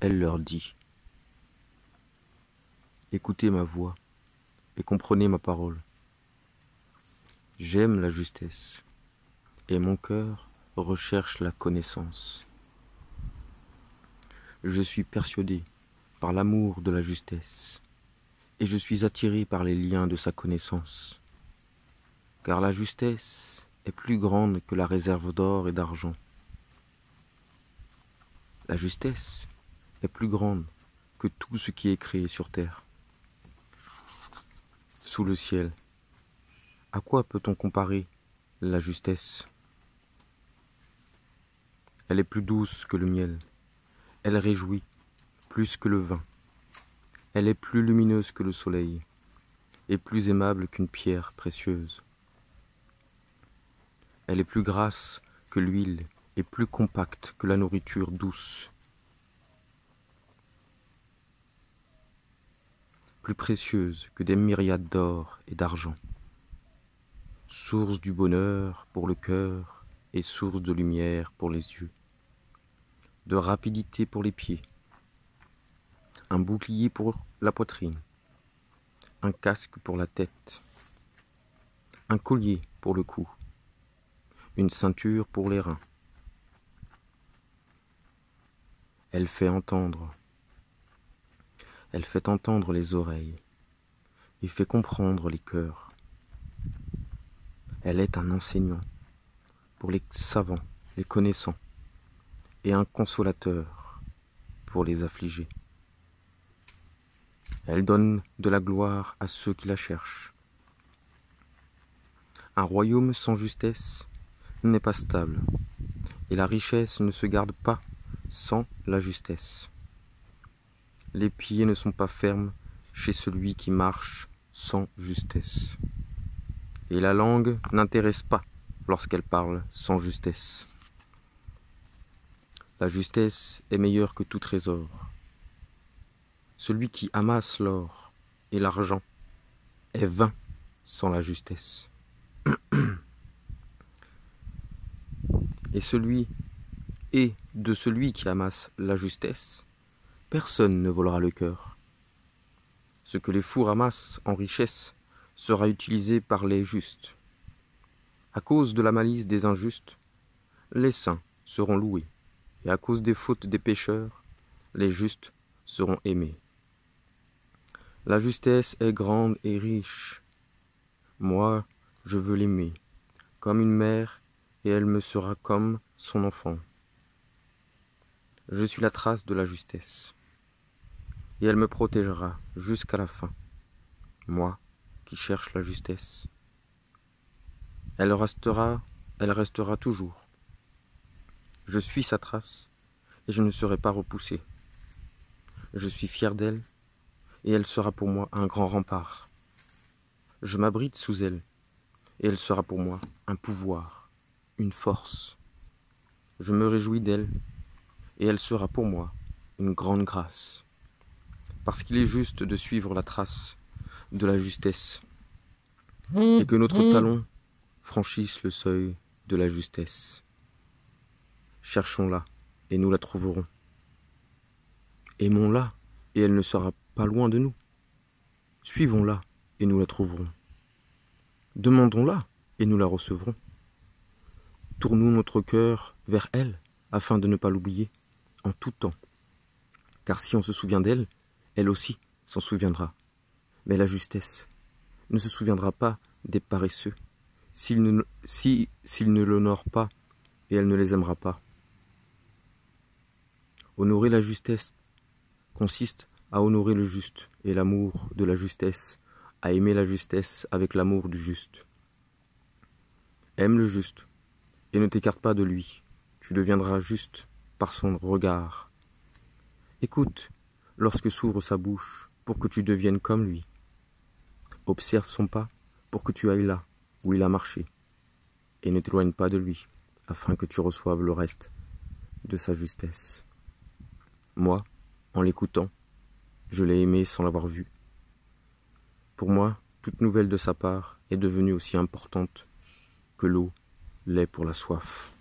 elle leur dit: écoutez ma voix et comprenez ma parole. J'aime la justesse, et mon cœur recherche la connaissance. Je suis persuadé par l'amour de la justesse, et je suis attiré par les liens de sa connaissance. Car la justesse est plus grande que la réserve d'or et d'argent. La justesse est plus grande que tout ce qui est créé sur terre. Sous le ciel, à quoi peut-on comparer la justesse? Elle est plus douce que le miel, elle réjouit plus que le vin, elle est plus lumineuse que le soleil, et plus aimable qu'une pierre précieuse. Elle est plus grasse que l'huile et plus compacte que la nourriture douce. Plus précieuse que des myriades d'or et d'argent. Source du bonheur pour le cœur et source de lumière pour les yeux. De rapidité pour les pieds. Un bouclier pour la poitrine. Un casque pour la tête. Un collier pour le cou. Une ceinture pour les reins. Elle fait entendre les oreilles et fait comprendre les cœurs. Elle est un enseignant pour les savants, les connaissants, et un consolateur pour les affligés. Elle donne de la gloire à ceux qui la cherchent. Un royaume sans justesse n'est pas stable, et la richesse ne se garde pas sans la justesse. Les pieds ne sont pas fermes chez celui qui marche sans justesse. Et la langue n'intéresse pas lorsqu'elle parle sans justesse. La justesse est meilleure que tout trésor. Celui qui amasse l'or et l'argent est vain sans la justesse. Et de celui qui amasse la justesse, personne ne volera le cœur. Ce que les fous ramassent en richesse sera utilisé par les justes. À cause de la malice des injustes, les saints seront loués, et à cause des fautes des pécheurs, les justes seront aimés. La justesse est grande et riche. Moi, je veux l'aimer, comme une mère, et elle me sera comme son enfant. Je suis la trace de la justesse, et elle me protégera jusqu'à la fin. Moi, qui cherche la justesse. Elle restera toujours. Je suis sa trace, et je ne serai pas repoussé. Je suis fier d'elle, et elle sera pour moi un grand rempart. Je m'abrite sous elle, et elle sera pour moi un pouvoir, une force. Je me réjouis d'elle, et elle sera pour moi une grande grâce. Parce qu'il est juste de suivre la trace de la justesse, et que notre talon franchisse le seuil de la justesse. Cherchons-la, et nous la trouverons. Aimons-la, et elle ne sera pas loin de nous. Suivons-la, et nous la trouverons. Demandons-la, et nous la recevrons. Tournons notre cœur vers elle, afin de ne pas l'oublier, en tout temps. Car si on se souvient d'elle, elle aussi s'en souviendra. Mais la justesse ne se souviendra pas des paresseux, s'ils ne l'honorent pas, et elle ne les aimera pas. Honorer la justesse consiste à honorer le juste, et l'amour de la justesse, à aimer la justesse avec l'amour du juste. Aime le juste, et ne t'écarte pas de lui, tu deviendras juste par son regard. Écoute lorsque s'ouvre sa bouche, pour que tu deviennes comme lui. Observe son pas, pour que tu ailles là où il a marché, et ne t'éloigne pas de lui, afin que tu reçoives le reste de sa justesse. Moi, en l'écoutant, je l'ai aimé sans l'avoir vu. Pour moi, toute nouvelle de sa part est devenue aussi importante que l'eau l'est pour la soif.